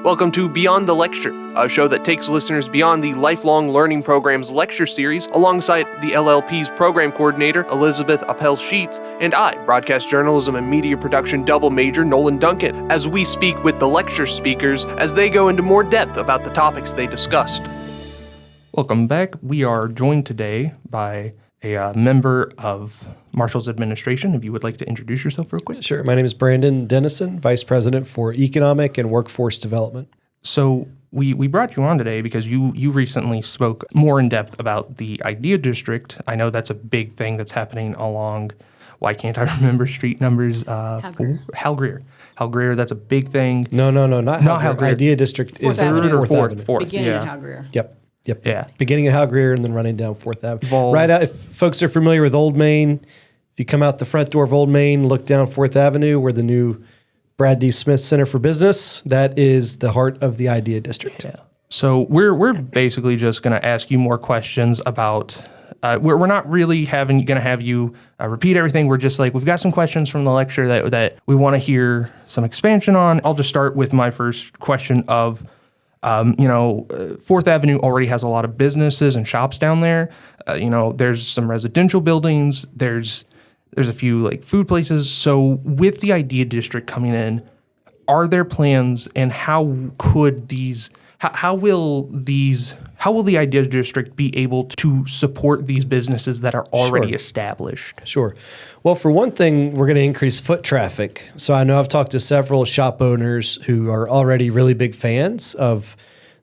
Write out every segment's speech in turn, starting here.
Welcome to Beyond the Lecture, a show that takes listeners beyond the Lifelong Learning Program's lecture series alongside the LLP's program coordinator, Elizabeth Appell-Sheets, and I, broadcast journalism and media production double major Nolan Duncan, as we speak with the lecture speakers as they go into more depth about the topics they discussed. Welcome back. We are joined today by a member of Marshall's administration. If you would like to introduce yourself real quick. Sure. My name is Brandon Dennison, Vice President for Economic and Workforce Development. So we brought you on today because you recently spoke more in depth about the Idea District. I know that's a big thing that's happening along, why can't I remember street numbers? Hal Greer. Hal Greer, that's a big thing. No, not Hal Greer. Idea District is Third or Avenue. fourth. Beginning of Hal Greer. Yep. Yeah. Beginning of Hal Greer and then running down 4th Avenue. Right out, if folks are familiar with Old Main, if you come out the front door of Old Main, look down 4th Avenue where the new Brad D. Smith Center for Business, that is the heart of the Idea District. Yeah. So we're basically just going to ask you more questions about, we're not really going to have you repeat everything. We're just like, we've got some questions from the lecture that we want to hear some expansion on. I'll just start with my first question of, 4th Avenue already has a lot of businesses and shops down there. There's some residential buildings. There's a few like food places. So with the Idea District coming in, are there plans, and how will the Idea District be able to support these businesses that are already established? Sure. Well, for one thing, we're going to increase foot traffic. So I know I've talked to several shop owners who are already really big fans of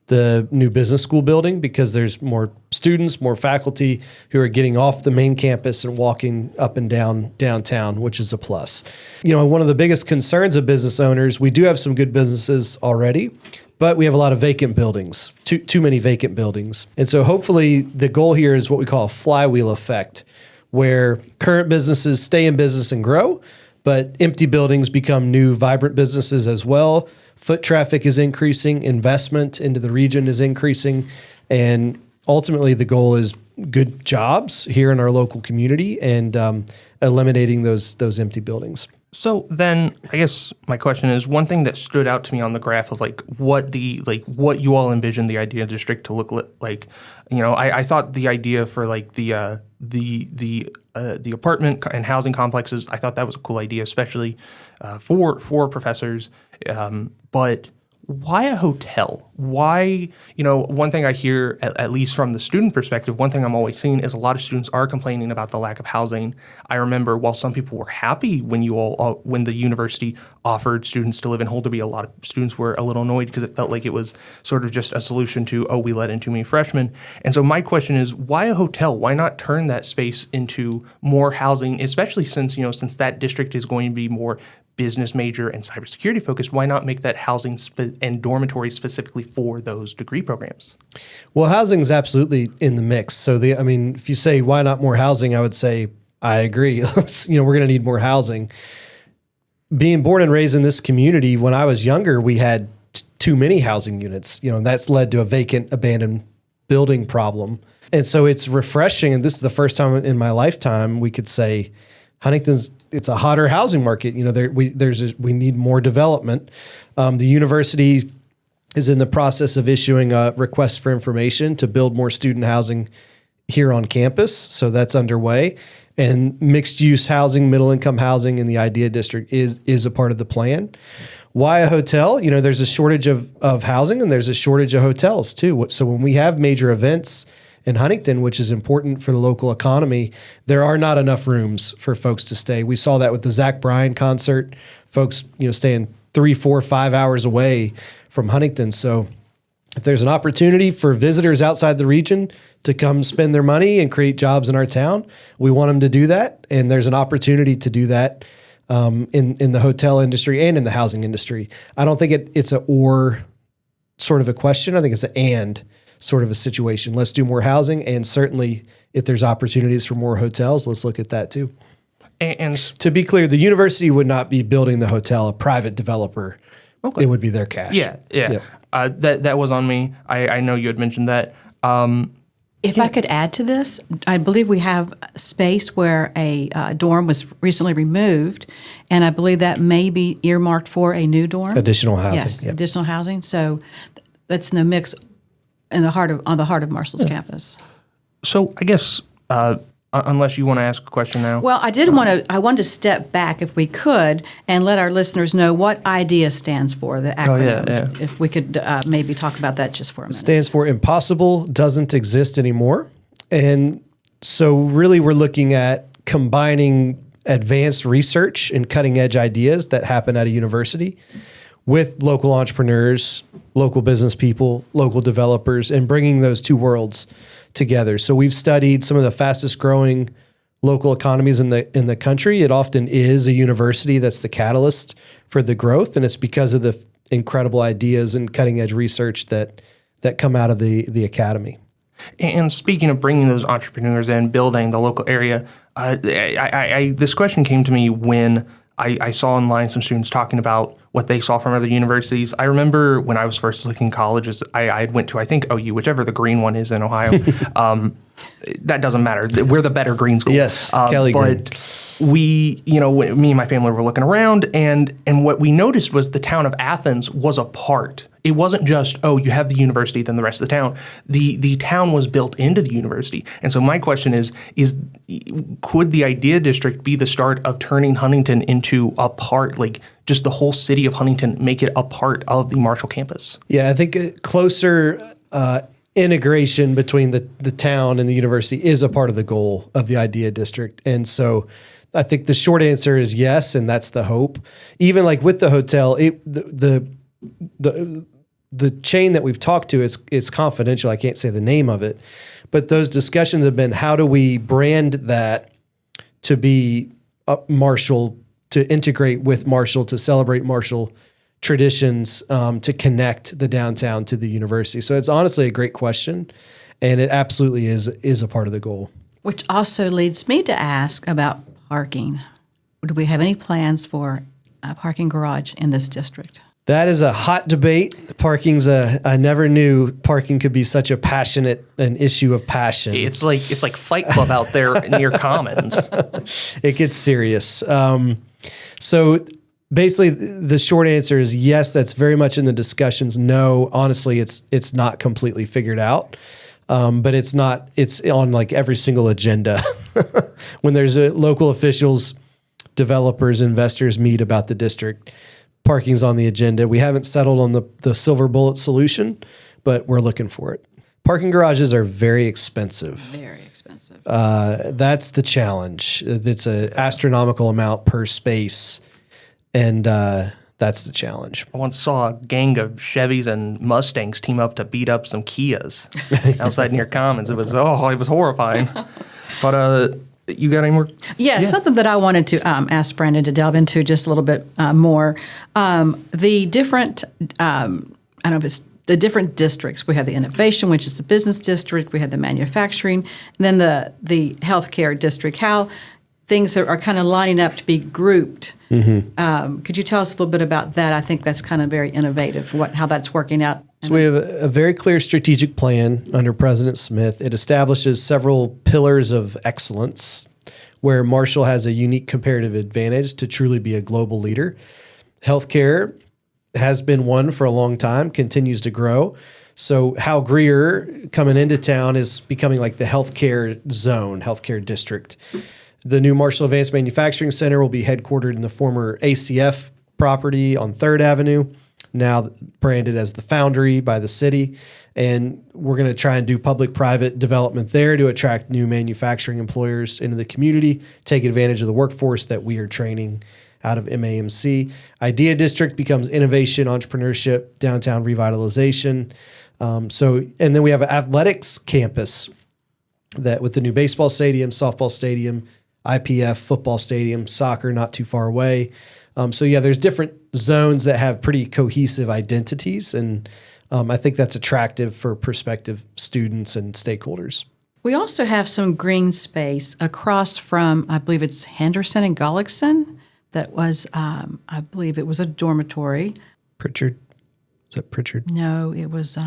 the new business school building because there's more students, more faculty who are getting off the main campus and walking up and down downtown, which is a plus. One of the biggest concerns of business owners, we do have some good businesses already, but we have a lot of vacant buildings, too many vacant buildings. And so hopefully the goal here is what we call a flywheel effect, where current businesses stay in business and grow, but empty buildings become new, vibrant businesses as well. Foot traffic is increasing, investment into the region is increasing, and ultimately the goal is good jobs here in our local community and eliminating those empty buildings. So then I guess my question is, one thing that stood out to me on the graph of what you all envisioned the Idea District to look like. I thought the idea for the apartment and housing complexes, I thought that was a cool idea, especially for professors. But why a hotel? Why, one thing I hear, at least from the student perspective, one thing I'm always seeing is a lot of students are complaining about the lack of housing. I remember while some people were happy when the university offered students to live in Holderby, a lot of students were a little annoyed because it felt like it was sort of just a solution to, we let in too many freshmen. And so my question is, why a hotel? Why not turn that space into more housing, especially since that district is going to be more business major and cybersecurity focused? Why not make that housing and dormitory specifically for those degree programs? Well, housing is absolutely in the mix. So if you say why not more housing, I would say I agree. We're going to need more housing. Being born and raised in this community, when I was younger, we had too many housing units. And that's led to a vacant, abandoned building problem. And so it's refreshing. And this is the first time in my lifetime we could say it's a hotter housing market. We need more development. The university is in the process of issuing a request for information to build more student housing here on campus. So that's underway. And mixed use housing, middle income housing in the Idea District is a part of the plan. Why a hotel? There's a shortage of housing and there's a shortage of hotels too. So when we have major events in Huntington, which is important for the local economy, there are not enough rooms for folks to stay. We saw that with the Zach Bryan concert, folks, staying 3, 4, 5 hours away from Huntington. So if there's an opportunity for visitors outside the region to come spend their money and create jobs in our town, we want them to do that. And there's an opportunity to do that in the hotel industry and in the housing industry. I don't think it's a or sort of a question. I think it's an and sort of a situation. Let's do more housing, and certainly if there's opportunities for more hotels, let's look at that too. And to be clear, the university would not be building the hotel, a private developer. Okay. It would be their cash. Yeah. That was on me. I know you had mentioned that. If I could add to this, I believe we have space where a dorm was recently removed, and I believe that may be earmarked for a new dorm. Additional housing. Yes, Yep. additional housing. So that's in the mix on the heart of Marshall's campus. So I guess unless you want to ask a question now. Well, I wanted to step back if we could and let our listeners know what IDEA stands for, the acronym. yeah. If we could maybe talk about that just for a minute. Stands for impossible doesn't exist anymore. And so really we're looking at combining advanced research and cutting edge ideas that happen at a university with local entrepreneurs, local business people, local developers, and bringing those two worlds together. So we've studied some of the fastest growing local economies in the country. It often is a university that's the catalyst for the growth, and it's because of the incredible ideas and cutting edge research that come out of the academy. And speaking of bringing those entrepreneurs in, building the local area, this question came to me when I saw online some students talking about what they saw from other universities. I remember when I was first looking colleges, I went to, I think, OU, whichever the green one is in Ohio. That doesn't matter. We're the better green school. Yes, Kelly Green. But me and my family were looking around, and what we noticed was the town of Athens was a part. It wasn't just, you have the university, then the rest of the town. The town was built into the university. And so my question is could the IDEA district be the start of turning Huntington into a part, like just the whole city of Huntington, make it a part of the Marshall campus? Yeah, I think a closer integration between the town and the university is a part of the goal of the IDEA district. And so I think the short answer is yes, and that's the hope. Even like with the hotel, the chain that we've talked to, it's confidential. I can't say the name of it, but those discussions have been, how do we brand that to be Marshall, to integrate with Marshall, to celebrate Marshall traditions, to connect the downtown to the university. So it's honestly a great question, and it absolutely is a part of the goal. Which also leads me to ask about parking. Do we have any plans for a parking garage in this district? That is a hot debate. I never knew parking could be such an issue of passion. It's like Fight Club out there near Commons. It gets serious. So basically, the short answer is yes, that's very much in the discussions. No, honestly, it's not completely figured out. But it's on like every single agenda. When there's local officials, developers, investors meet about the district, parking's on the agenda. We haven't settled on the silver bullet solution, but we're looking for it. Parking garages are very expensive. Very expensive. That's the challenge. It's an astronomical amount per space, and that's the challenge. I once saw a gang of Chevys and Mustangs team up to beat up some Kias outside near Commons. It was horrifying. But you got any more? Yeah, something that I wanted to ask Brandon to delve into just a little bit more. The different, I don't know if it's the different districts. We have the innovation, which is the business district. We have the manufacturing, and then the healthcare district. How things are kind of lining up to be grouped. Mm-hmm. Could you tell us a little bit about that? I think that's kind of very innovative, how that's working out. So we have a very clear strategic plan under President Smith. It establishes several pillars of excellence where Marshall has a unique comparative advantage to truly be a global leader. Healthcare has been one for a long time, continues to grow. So Hal Greer coming into town is becoming like the healthcare zone, healthcare district. The new Marshall Advanced Manufacturing Center will be headquartered in the former ACF property on 3rd Avenue, now branded as the Foundry by the city. And we're going to try and do public-private development there to attract new manufacturing employers into the community, take advantage of the workforce that we are training out of MAMC. IDEA District becomes innovation, entrepreneurship, downtown revitalization. And then we have an athletics campus that with the new baseball stadium, softball stadium, IPF, football stadium, soccer not too far away. There's different zones that have pretty cohesive identities, and I think that's attractive for prospective students and stakeholders. We also have some green space across from, I believe it's Henderson and Gullickson. That was, I believe it was a dormitory. Pritchard? Is that Pritchard? No, it was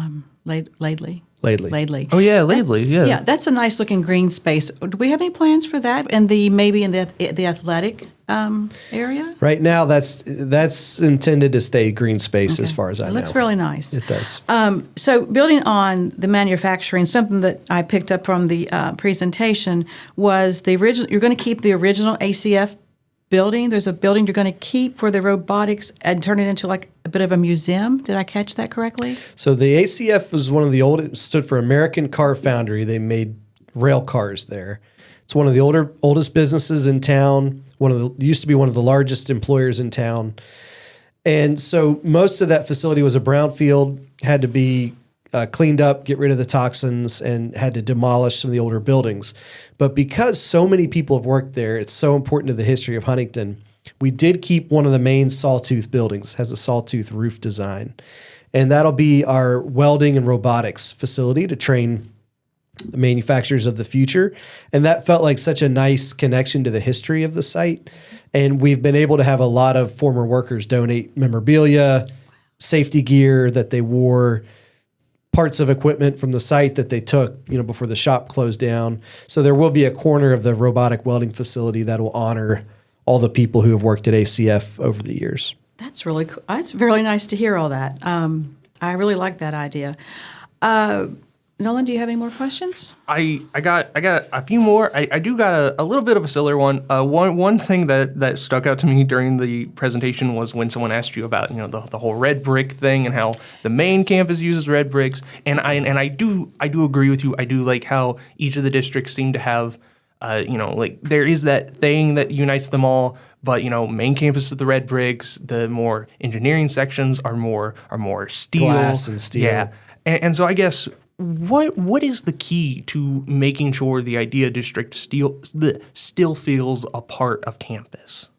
Laidley. Laidley. Oh yeah, Laidley. Yeah. Yeah, that's a nice looking green space. Do we have any plans for that? And maybe in the athletic area? Right now, that's intended to stay green space as far as I know. It looks really nice. It does. So building on the manufacturing, something that I picked up from the presentation was the original. You're going to keep the original ACF building. There's a building you're going to keep for the robotics and turn it into like a bit of a museum. Did I catch that correctly? So the ACF was one of the old, stood for American Car Foundry. They made rail cars there. It's one of the oldest businesses in town. Used to be one of the largest employers in town. And so most of that facility was a brownfield, had to be cleaned up, get rid of the toxins, and had to demolish some of the older buildings. But because so many people have worked there, it's so important to the history of Huntington. We did keep one of the main sawtooth buildings, has a sawtooth roof design. And that'll be our welding and robotics facility to train the manufacturers of the future. And that felt like such a nice connection to the history of the site. And we've been able to have a lot of former workers donate memorabilia, safety gear that they wore, parts of equipment from the site that they took, before the shop closed down. So there will be a corner of the robotic welding facility that will honor all the people who have worked at ACF over the years. That's really cool. It's really nice to hear all that. I really like that idea. Nolan, do you have any more questions? I got a few more. I do got a little bit of a silly one. One thing that stuck out to me during the presentation was when someone asked you about the whole red brick thing and how the main campus uses red bricks. And I do agree with you. I do like how each of the districts seem to have like there is that thing that unites them all. But main campus is the red bricks. The more engineering sections are more steel, glass and steel. Yeah, and so I guess. What is the key to making sure the Idea District still feels a part of campus?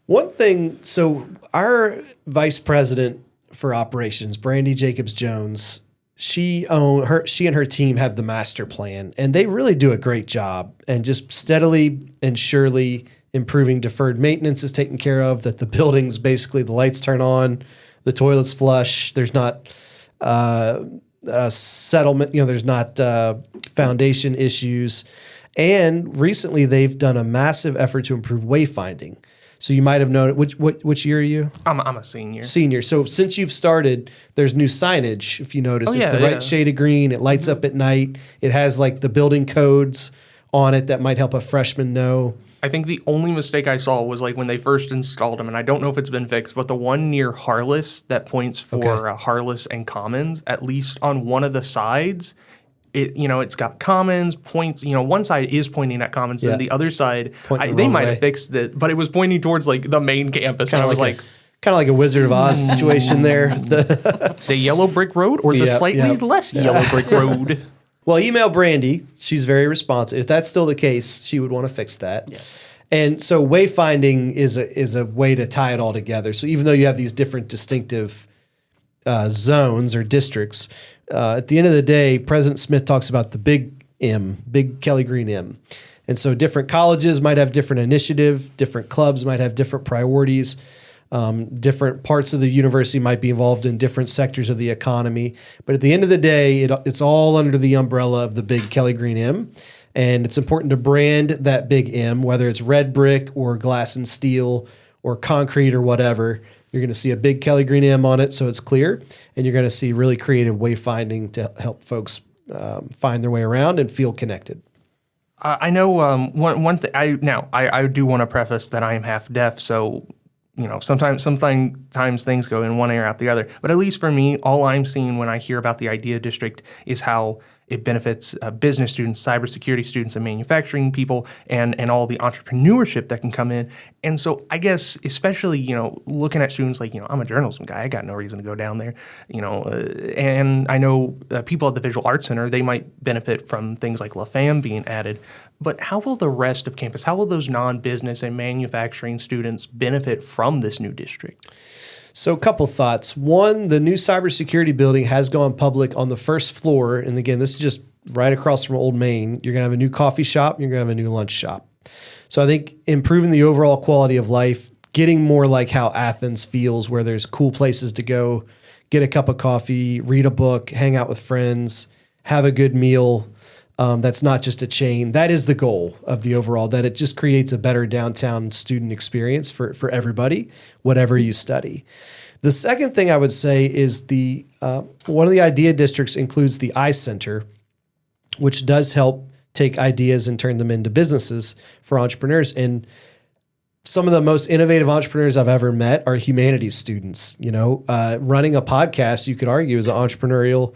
One thing, so our vice president for operations, Brandy Jacobs-Jones, she and her team have the master plan, and they really do a great job. And just steadily and surely improving deferred maintenance is taken care of. That the buildings, basically, the lights turn on, the toilets flush. There's not settlement, there's not foundation issues. And recently they've done a massive effort to improve wayfinding. So you might have known, which year are you? I'm a senior. Senior. So since you've started, there's new signage, if you notice. It's the right shade of green. It lights up at night. It has like the building codes on it that might help a freshman know. I think the only mistake I saw was like when they first installed them, and I don't know if it's been fixed, but the one near Harless that points for Harless and Commons, at least on one of the sides, it's got Commons, points, one side is pointing at Commons, and the other side, they might have fixed it, but it was pointing towards like the main campus, and I was like kind of like a Wizard of Oz situation there. The yellow brick road or the slightly less yellow brick road? Well, email Brandy. She's very responsive. If that's still the case, she would want to fix that. Yeah. And so wayfinding is a way to tie it all together. So even though you have these different distinctive zones or districts, at the end of the day, President Smith talks about the big M, big Kelly Green M. And so different colleges might have different initiative, different clubs might have different priorities. Different parts of the university might be involved in different sectors of the economy. But at the end of the day, it's all under the umbrella of the big Kelly Green M. And it's important to brand that big M, whether it's red brick or glass and steel or concrete or whatever. You're going to see a big Kelly Green M on it so it's clear. And you're going to see really creative wayfinding to help folks find their way around and feel connected. I know one thing. I do want to preface that I am half deaf, so sometimes things go in one ear out the other. But at least for me, all I'm seeing when I hear about the Idea District is how it benefits business students, cybersecurity students, and manufacturing people, and all the entrepreneurship that can come in. And so I guess especially, looking at students like, I'm a journalism guy. I got no reason to go down there, and I know people at the Visual Arts Center, they might benefit from things like La Femme being added. But how will the rest of campus, how will those non-business and manufacturing students benefit from this new district? So a couple thoughts. One, the new cybersecurity building has gone public on the first floor. And again, this is just right across from Old Main. You're going to have a new coffee shop. And you're going to have a new lunch shop. So I think improving the overall quality of life, getting more like how Athens feels, where there's cool places to go, get a cup of coffee, read a book, hang out with friends, have a good meal. That's not just a chain. That is the goal of the overall, that it just creates a better downtown student experience for everybody, whatever you study. The second thing I would say is one of the idea districts includes the iCenter, which does help take ideas and turn them into businesses for entrepreneurs. And some of the most innovative entrepreneurs I've ever met are humanities students. Running a podcast, you could argue, is an entrepreneurial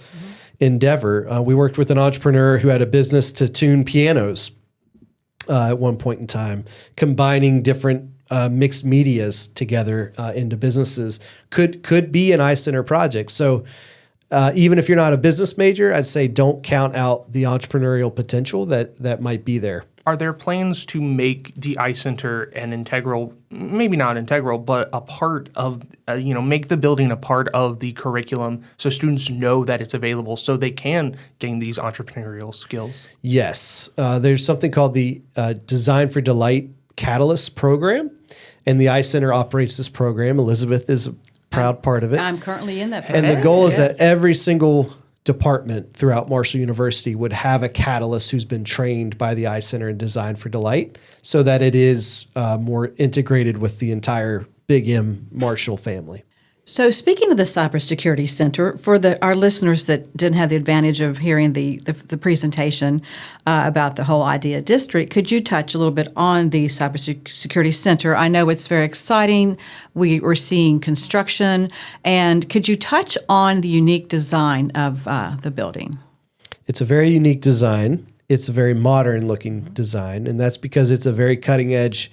endeavor. We worked with an entrepreneur who had a business to tune pianos at one point in time, combining different mixed medias together into businesses. Could be an iCenter project. So even if you're not a business major, I'd say don't count out the entrepreneurial potential that might be there. Are there plans to make the iCenter an integral, maybe not integral, but a part of, make the building a part of the curriculum so students know that it's available so they can gain these entrepreneurial skills? Yes. There's something called the Design for Delight Catalyst program, and the iCenter operates this program. Elizabeth is a proud part of it. I'm currently in that program. And the goal is that every single department throughout Marshall University would have a catalyst who's been trained by the iCenter in Design for Delight so that it is more integrated with the entire Big M Marshall family. So speaking of the Cybersecurity Center, for our listeners that didn't have the advantage of hearing the presentation about the whole IDEA district, could you touch a little bit on the Cybersecurity Center? I know it's very exciting. We're seeing construction. And could you touch on the unique design of the building? It's a very unique design. It's a very modern-looking design, and that's because it's a very cutting-edge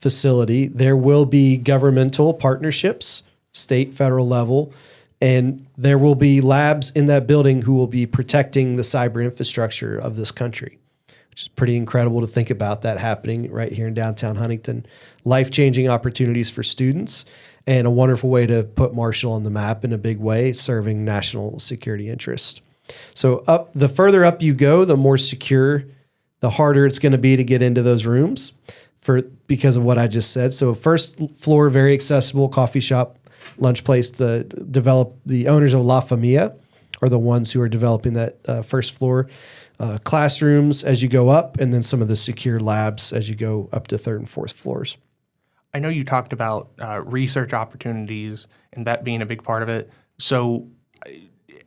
facility. There will be governmental partnerships, state, federal level, and there will be labs in that building who will be protecting the cyber infrastructure of this country, which is pretty incredible to think about that happening right here in downtown Huntington. Life-changing opportunities for students and a wonderful way to put Marshall on the map in a big way, serving national security interests. So the further up you go, the more secure, the harder it's going to be to get into those rooms because of what I just said. So first floor, very accessible coffee shop, lunch place. The owners of La Familia are the ones who are developing that first floor. Classrooms as you go up, and then some of the secure labs as you go up to third and fourth floors. I know you talked about research opportunities and that being a big part of it. So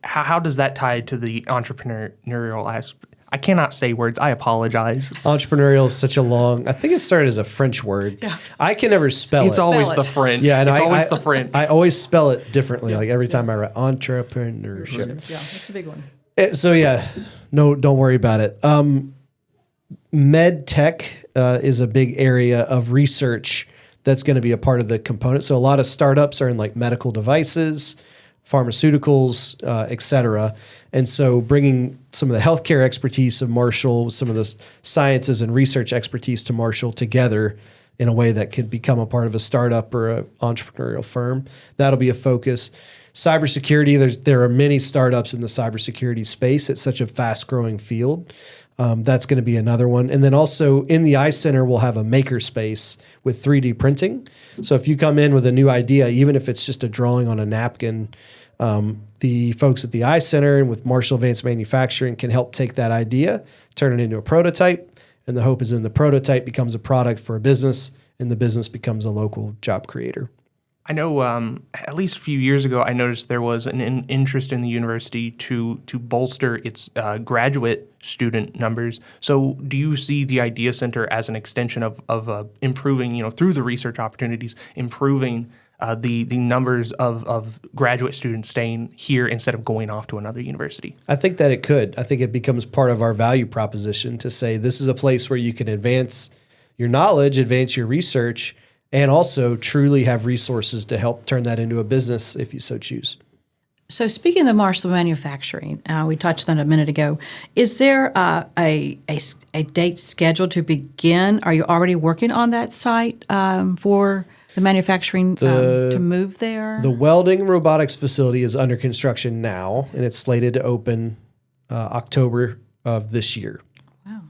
how does that tie to the entrepreneurial aspect? I cannot say words. I apologize. Entrepreneurial is such a long. I think it started as a French word. Yeah. I can never spell it. It's always the French. Yeah, and it's always the French. I always spell it differently. Like every time I write entrepreneurship. Yeah, that's a big one. So yeah, no, don't worry about it. Med tech is a big area of research that's going to be a part of the component. So a lot of startups are in like medical devices, pharmaceuticals, et cetera. And so bringing some of the healthcare expertise of Marshall, some of the sciences and research expertise to Marshall together in a way that could become a part of a startup or an entrepreneurial firm, that'll be a focus. Cybersecurity, there are many startups in the cybersecurity space. It's such a fast-growing field. That's going to be another one. And then also in the iCenter, we'll have a maker space with 3D printing. So if you come in with a new idea, even if it's just a drawing on a napkin, the folks at the iCenter and with Marshall Advanced Manufacturing can help take that idea, turn it into a prototype, and the hope is then the prototype becomes a product for a business, and the business becomes a local job creator. I know at least a few years ago, I noticed there was an interest in the university to bolster its graduate student numbers. So do you see the Idea Center as an extension of improving, through the research opportunities, improving the numbers of graduate students staying here instead of going off to another university? I think that it could. I think it becomes part of our value proposition to say this is a place where you can advance your knowledge, advance your research, and also truly have resources to help turn that into a business if you so choose. So speaking of the Marshall Manufacturing, we touched on it a minute ago. Is there a date scheduled to begin? Are you already working on that site for the manufacturing to move there? The welding robotics facility is under construction now, and it's slated to open October of this year. Wow.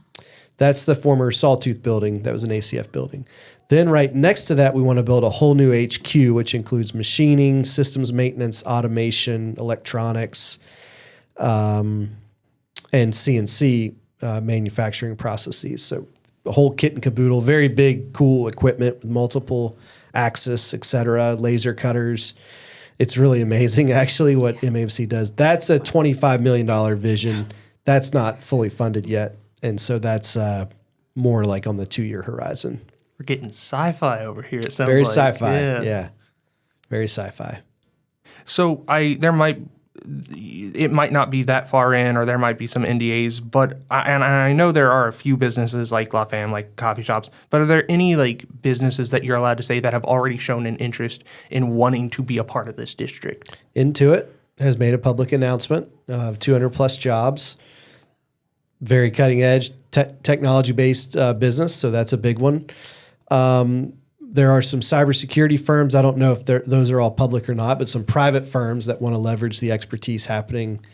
That's the former Sawtooth building. That was an ACF building. Then right next to that, we want to build a whole new HQ, which includes machining, systems maintenance, automation, electronics, and CNC manufacturing processes. So the whole kit and caboodle, very big, cool equipment with multiple axis, et cetera, laser cutters. It's really amazing, actually, what MAFC does. That's a $25 million vision. That's not fully funded yet. And so that's more like on the 2-year horizon. We're getting sci-fi over here. It sounds Very like. sci-fi. Yeah. Very sci-fi. So it might not be that far in, or there might be some NDAs, but I know there are a few businesses like La Femme, like coffee shops, but are there any like businesses that you're allowed to say that have already shown an interest in wanting to be a part of this district? Intuit has made a public announcement of 200 plus jobs, very cutting edge technology based business. So that's a big one. There are some cybersecurity firms. I don't know if those are all public or not, but some private firms that want to leverage the expertise happening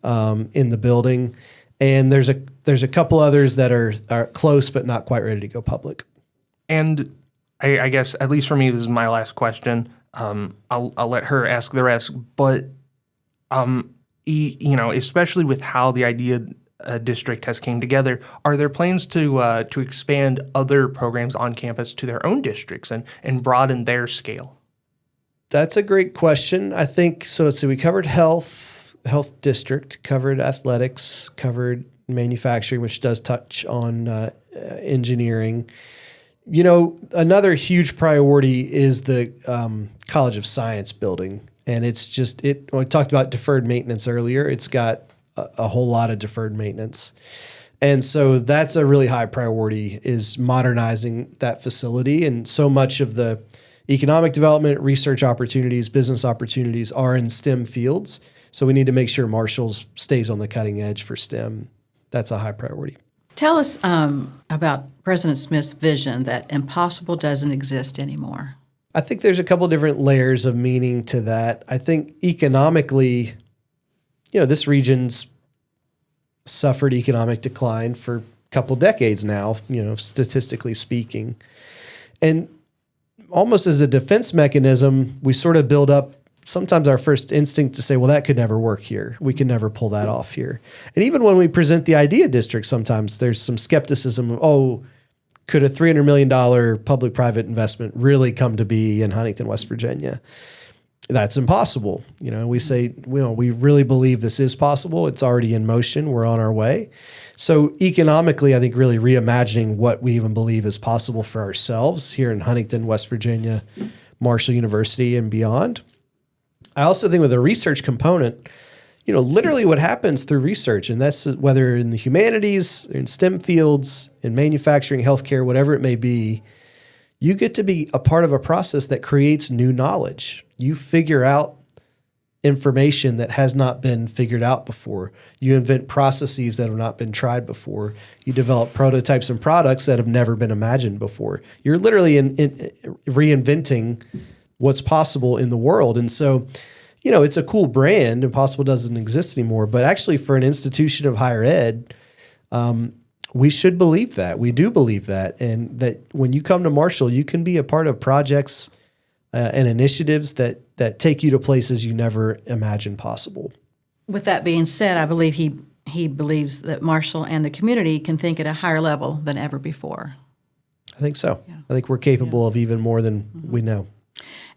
in the building. And there's a couple others that are close but not quite ready to go public. And I guess, at least for me, this is my last question. I'll let her ask the rest. But especially with how the idea district has came together, are there plans to expand other programs on campus to their own districts and broaden their scale? That's a great question. I think so. So we covered health district, covered athletics, covered manufacturing, which does touch on engineering. Another huge priority is the College of Science building, and we talked about deferred maintenance earlier. It's got a whole lot of deferred maintenance. And so that's a really high priority, is modernizing that facility. And so much of the economic development, research opportunities, business opportunities are in STEM fields. So we need to make sure Marshall stays on the cutting edge for STEM. That's a high priority. Tell us about President Smith's vision that impossible doesn't exist anymore. I think there's a couple different layers of meaning to that. I think economically, this region's suffered economic decline for a couple decades now, statistically speaking. And almost as a defense mechanism, we sort of build up sometimes our first instinct to say, well, that could never work here. We can never pull that off here. And even when we present the idea district, sometimes there's some skepticism of, could a $300 million public-private investment really come to be in Huntington, West Virginia? That's impossible. We say, we really believe this is possible. It's already in motion. We're on our way. So economically, I think really reimagining what we even believe is possible for ourselves here in Huntington, West Virginia, Marshall University and beyond. I also think with a research component, literally what happens through research, and that's whether in the humanities, in STEM fields, in manufacturing, healthcare, whatever it may be, you get to be a part of a process that creates new knowledge. You figure out information that has not been figured out before. You invent processes that have not been tried before. You develop prototypes and products that have never been imagined before. You're literally reinventing what's possible in the world. And so, it's a cool brand. Impossible doesn't exist anymore. But actually, for an institution of higher ed, we should believe that. We do believe that. And that when you come to Marshall, you can be a part of projects and initiatives that take you to places you never imagined possible. With that being said, I believe he believes that Marshall and the community can think at a higher level than ever before. I think so. Yeah. I think we're capable of even more than we know.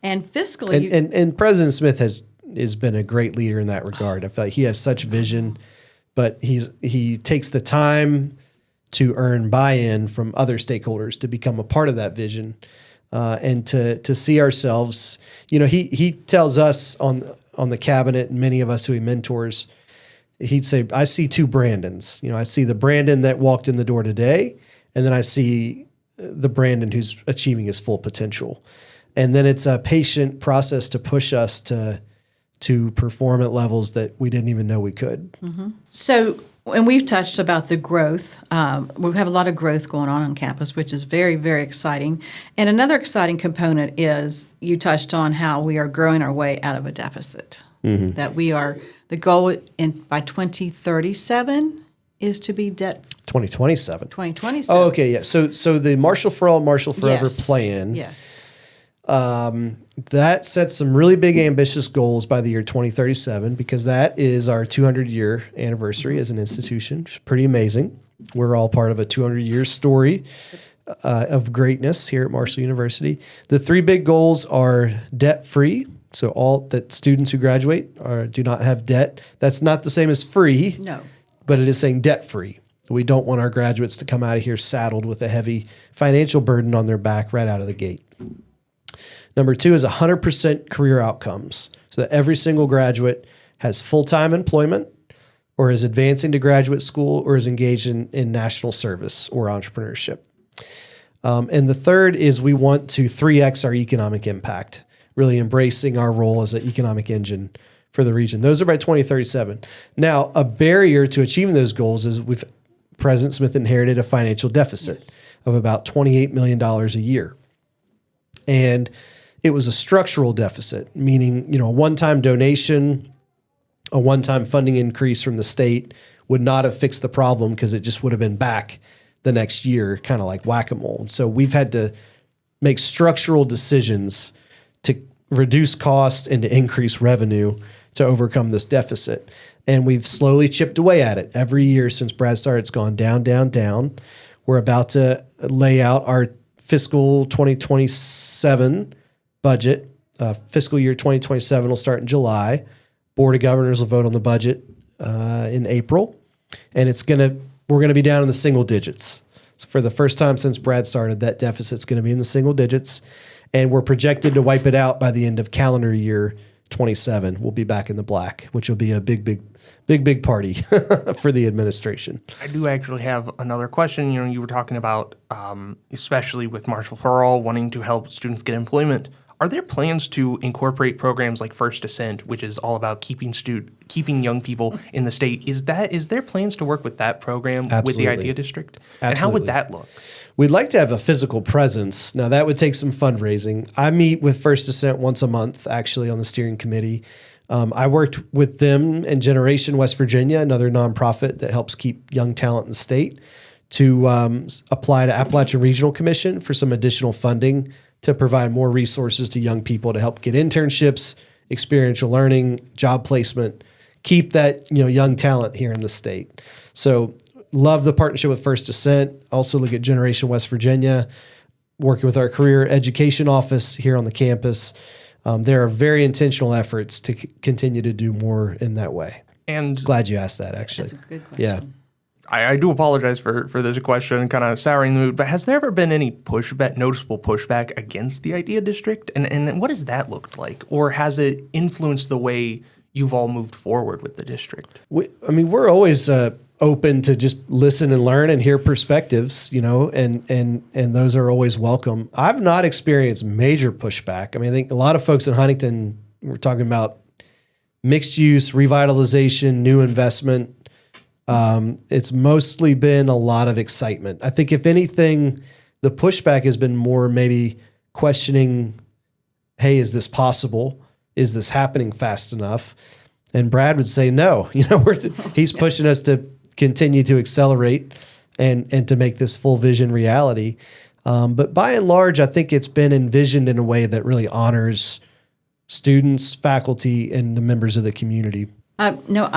And fiscally... And President Smith has been a great leader in that regard. I feel like he has such vision, but he takes the time to earn buy-in from other stakeholders to become a part of that vision. And to see ourselves, he tells us on the cabinet, and many of us who he mentors, he'd say, I see two Brandons. I see the Brandon that walked in the door today, and then I see the Brandon who's achieving his full potential. And then it's a patient process to push us to perform at levels that we didn't even know we could. Mm-hmm. So, and we've touched about the growth. We have a lot of growth going on campus, which is very, very exciting. And another exciting component is you touched on how we are growing our way out of a deficit. Mm-hmm. That we are, the goal by 2037 is to be debt. 2027. 2027. Oh, okay, yeah. So the Marshall for All, Marshall Forever yes. plan. Yes. That sets some really big, ambitious goals by the year 2037, because that is our 200-year anniversary as an institution, which is pretty amazing. We're all part of a 200-year story of greatness here at Marshall University. The three big goals are debt-free. So all that students who graduate do not have debt. That's not the same as free. No. But it is saying debt-free. We don't want our graduates to come out of here saddled with a heavy financial burden on their back right out of the gate. Number two is 100% career outcomes, so that every single graduate has full-time employment or is advancing to graduate school or is engaged in national service or entrepreneurship. And the third is we want to 3X our economic impact, really embracing our role as an economic engine for the region. Those are by 2037. Now, a barrier to achieving those goals is President Smith inherited a financial deficit of about $28 million a year. And it was a structural deficit, meaning, a one-time donation, a one-time funding increase from the state would not have fixed the problem because it just would have been back the next year, kind of like whack-a-mole. And so we've had to make structural decisions to reduce cost and to increase revenue to overcome this deficit. And we've slowly chipped away at it. Every year since Brad started, it's gone down, down, down. We're about to lay out our fiscal 2027 budget. Fiscal year 2027 will start in July. Board of Governors will vote on the budget in April. And we're going to be down in the single digits. So for the first time since Brad started, that deficit's going to be in the single digits. And we're projected to wipe it out by the end of calendar year 27. We'll be back in the black, which will be a big party for the administration. I do actually have another question. You were talking about, especially with Marshall for All, wanting to help students get employment. Are there plans to incorporate programs like First Ascent, which is all about keeping young people in the state? Is there plans to work with that program with the Idea District? Absolutely. And how would that look? We'd like to have a physical presence. Now, that would take some fundraising. I meet with First Ascent once a month, actually, on the steering committee. I worked with them in Generation West Virginia, another nonprofit that helps keep young talent in the state, to apply to Appalachian Regional Commission for some additional funding to provide more resources to young people to help get internships, experiential learning, job placement, keep that young talent here in the state. So love the partnership with First Ascent. Also look at Generation West Virginia, working with our career education office here on the campus. There are very intentional efforts to continue to do more in that way. And glad you asked that, actually. That's a good question. Yeah. I do apologize for this question, kind of souring the mood, but has there ever been any noticeable pushback against the Idea District? And what has that looked like? Or has it influenced the way you've all moved forward with the district? We're always open to just listen and learn and hear perspectives, and those are always welcome. I've not experienced major pushback. I think a lot of folks in Huntington were talking about mixed use, revitalization, new investment. It's mostly been a lot of excitement. I think if anything, the pushback has been more maybe questioning, hey, is this possible? Is this happening fast enough? And Brad would say, no, he's pushing us to continue to accelerate and to make this full vision reality. But by and large, I think it's been envisioned in a way that really honors students, faculty, and the members of the community. No,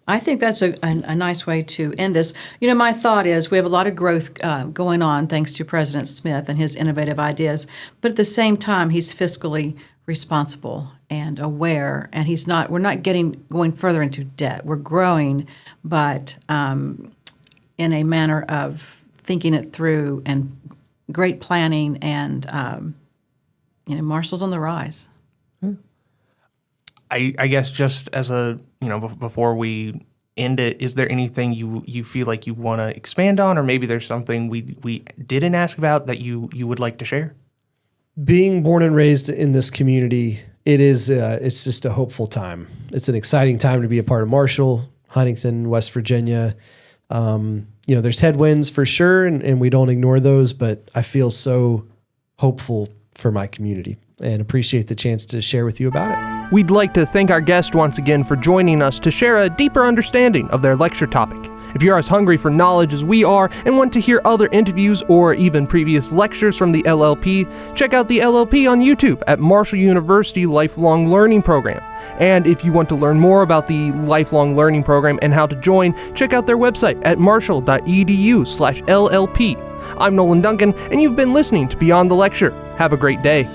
I think that's a nice way to end this. My thought is we have a lot of growth going on thanks to President Smith and his innovative ideas, but at the same time, he's fiscally responsible and aware, and we're not going further into debt. We're growing, but in a manner of thinking it through and great planning, and Marshall's on the rise. I guess just as before we end it, is there anything you feel like you want to expand on, or maybe there's something we didn't ask about that you would like to share? Being born and raised in this community, it's just a hopeful time. It's an exciting time to be a part of Marshall, Huntington, West Virginia. There's headwinds for sure, and we don't ignore those, but I feel so hopeful for my community and appreciate the chance to share with you about it. We'd like to thank our guest once again for joining us to share a deeper understanding of their lecture topic. If you're as hungry for knowledge as we are and want to hear other interviews or even previous lectures from the LLP, check out the LLP on YouTube at Marshall University Lifelong Learning Program. And if you want to learn more about the Lifelong Learning Program and how to join, check out their website at marshall.edu/LLP. I'm Nolan Duncan, and you've been listening to Beyond the Lecture. Have a great day.